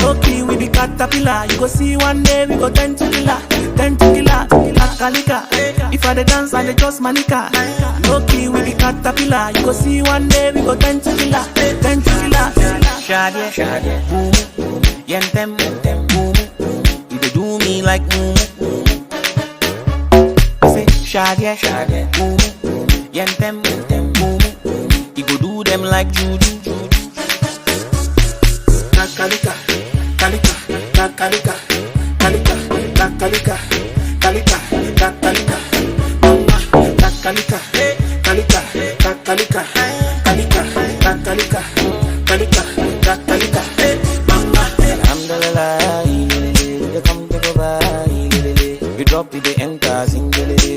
lucky we be caterpillar, you go see one day we go 10 to killer, Kalika, if I the dance I the just manika, lucky we be caterpillar, you go see one day we go 10 to killer, Shadie, boom, yentem, boom, you dey do me like boom, say Shadie, boom, yentem, boom, you go do them like juju. Kalika, Kalika, Kalika, Kalika, Kalika, Kalika, Kalika, Mama, Kalika, Kalika, Kalika, Kalika, Kalika, Kalika, Kalika, Mama. Alhamdulillah, you come to go by, you drop it, they enter, sing,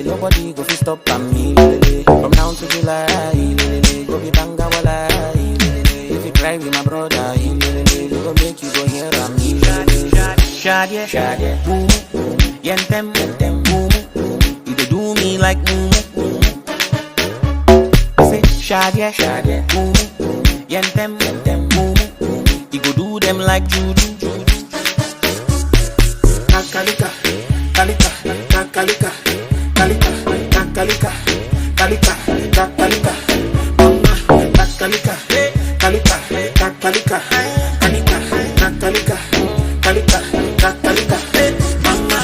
nobody go fi stop me, from now to July, go be banga wala, if you try with my brother, go make you go here and me. Shadie, boom, yentem, boom, you dey do me like boom. Say Shadie, boom, yentem, boom, you go do them like juju. Kalika, Kalika, Kalika, Kalika, Kalika, Kalika, Kalika, Mama, Kalika, Kalika, Kalika, Kalika, Kalika, Mama.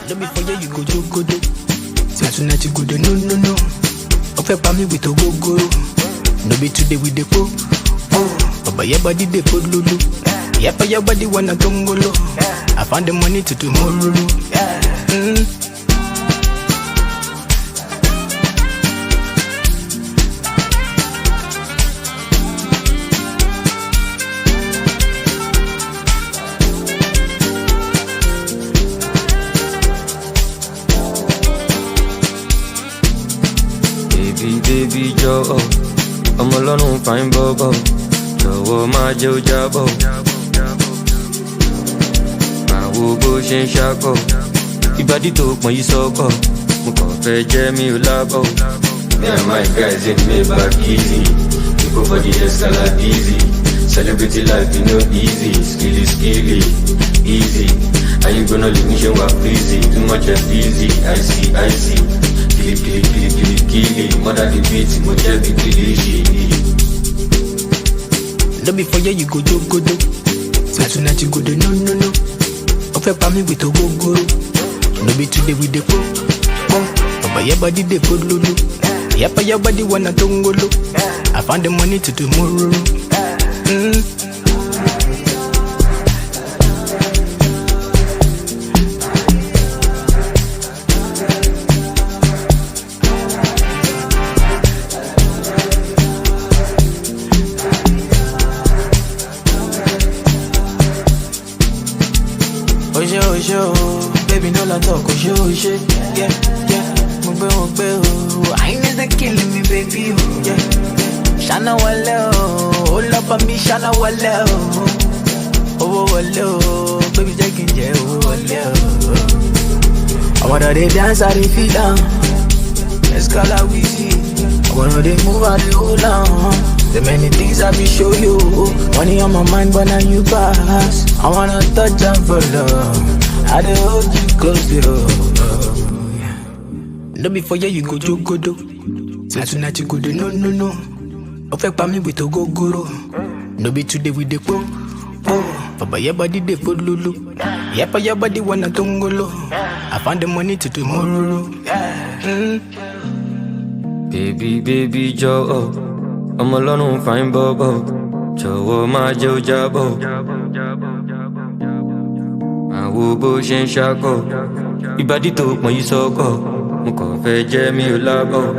Don't be for you go do. Say tonight you go do no. Ofe pa me with a go. No be today with the po. Baba your body they put lulu. Yapa your body wanna tongolo. I found the money to tomorrow. Baby Joe, I'm alone, fine bobo. Joe, my Joe Jabo. My wobo shin shako. Ibadi talk when you so go. Mukofe Jamie Ulabo. Me and my guys in me back easy. People for the escalade easy. Celebrity life, you know easy. Skilly, easy. Are you gonna leave me show up easy? Too much of easy, I see. Kili, mother the beat, moja the kili. Don't be for you go do. Say tonight you go do no. Ofe pa me with a go. No be today with the po. Baba your body they put lulu. Yapa your body wanna tongolo. I found the money to tomorrow. Ojo, baby no la talk, ojo, yeah, mugbe, I need the killing me, baby, yeah, Shana wale, hold up on me, Shana wale, oh wale, baby taking je, oh wale, I wanna they dance, I they feel down, let's call out easy, I wanna they move, I they hold on. The many things I be show you. Money on my mind, but now you pass. I wanna touch and for love. I dey hold you close, No be for you go do. Say tonight you go do no. Ofe pa me with a go. No be today with the po. Baba your body they put lulu. Yapa your body wanna tongolo. I found the money to tomorrow. Baby Joe. I'm alone, fine bobo. Joe, my Joe Jabo. My wobo shin shako. Ibadi talk when you so go. Mukofe Jamie Ulabo.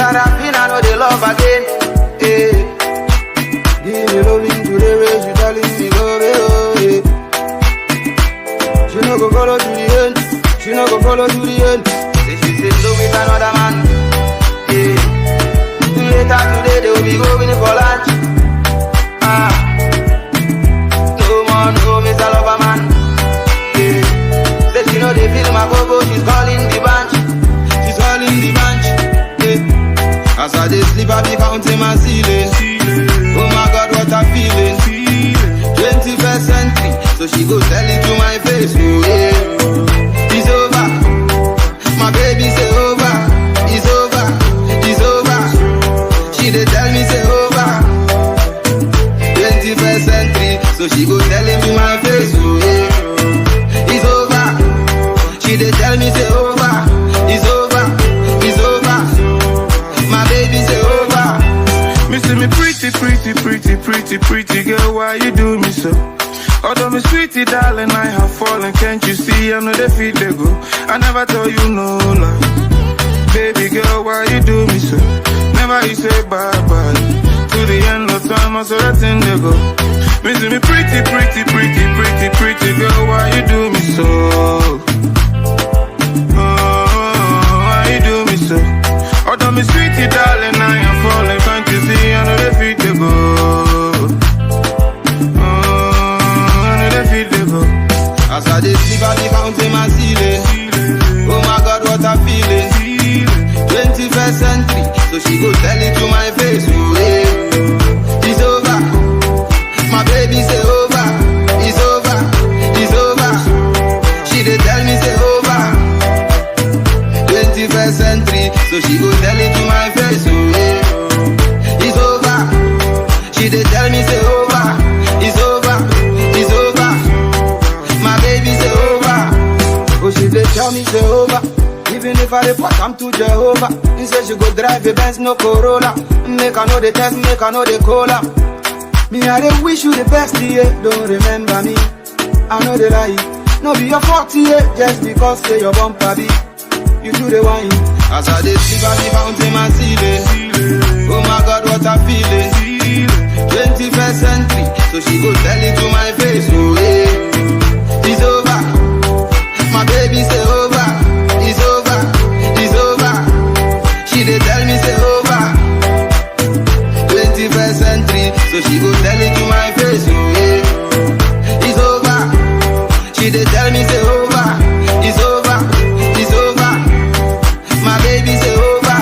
Sarafina know they love again. Give me loving to the way she telling me love it. She no go follow to the end. She no go follow to the end. Say she said love with another man. Later today they will be going for lunch. No more, no Mr. Lover man. Say she know they feel my go-go. She's calling the bunch. She's calling the bunch. As I dey sleep, I be counting my ceiling. Oh my God, what a feeling. 21st century, so she go tell it to my face. Oh yeah, it's over. My baby say over. It's over. It's over. She dey tell me say over. 21st century, so she go tell him to my face. Oh yeah, it's over. She dey tell me say over. It's over. It's over. My baby say over. Me see me pretty girl, why you do me so? Although me sweetie darling, I have fallen, can't you see? I know they feel they go. I never tell you no lie. Baby girl, why you do me so? Never you say bye-bye. To the end of time, I saw that thing they go. Me see me pretty girl, why you do me so? Why you do me so? Although me sweetie darling, I am falling, can't you see? I know they feel they go. As I dey sleep, I be counting my ceiling. Oh my God, what a feeling. 21st century, so she go tell it to my face. Oh yeah, it's over. My baby say over. It's over. It's over. She dey tell me say over. 21st century, so she go tell it to my face. Oh yeah, it's over. She dey tell me say over. It's over. It's over. My baby say over. Oh, she dey tell me say over. Even if I report, I'm to Jehovah. He say she go drive a Benz, no Corolla. Make I know the test, make I know the cola. Me, I dey wish you the best, yeah. Don't remember me. I know the lie. No be your fault, yeah. Just because say your bumper be. You do the wine. As I dey sleep, I be counting my ceiling. Oh my God, what a feeling. 21st century, so she go tell it to my face. Oh yeah, it's over. My baby say over. It's over. It's over. She dey tell me say over. 21st century, so she go tell it to my face. Oh yeah, it's over. She dey tell me say over. It's over. It's over. My baby say over.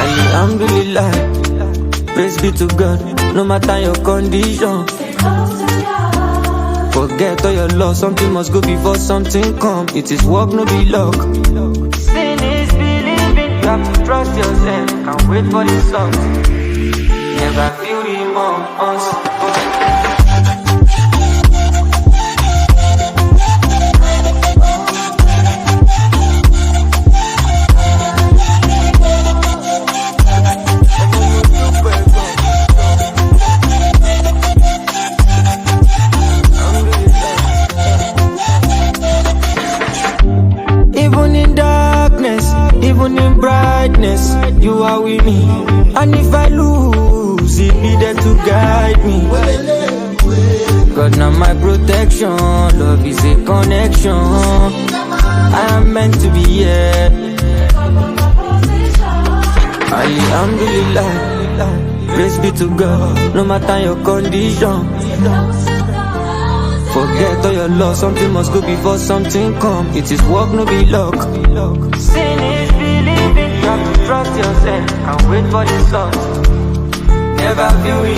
Alhamdulillah, praise be to God, no matter your condition. Forget all your loss, something must go before something come. It is work, no be luck. Sin is believing, you have to trust yourself. Can't wait for the result. Never feel remorse. Even in brightness, you are with me. And if I lose, it be there to guide me. God, now my protection, love is a connection. I am meant to be here. Alhamdulillah, praise be to God, no matter your condition. Forget all your loss, something must go before something come. It is work, no be luck. Sin is believing, you have to trust yourself. yourself and wait for the sun. Never feel it.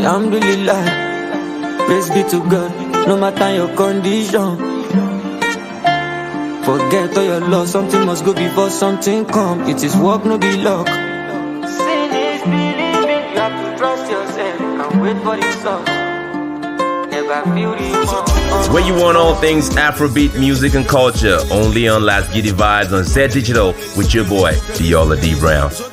Alhamdulillah, praise be to God, no matter your condition. Forget all your loss, something must go before something come. It is work, no be luck. Sin is believing, you have to trust yourself and wait for the sun. Never feel the Where you want all things Afrobeat music and culture, only on Last Gidi Vybes on Z Digital with your boy, Deola D'brown.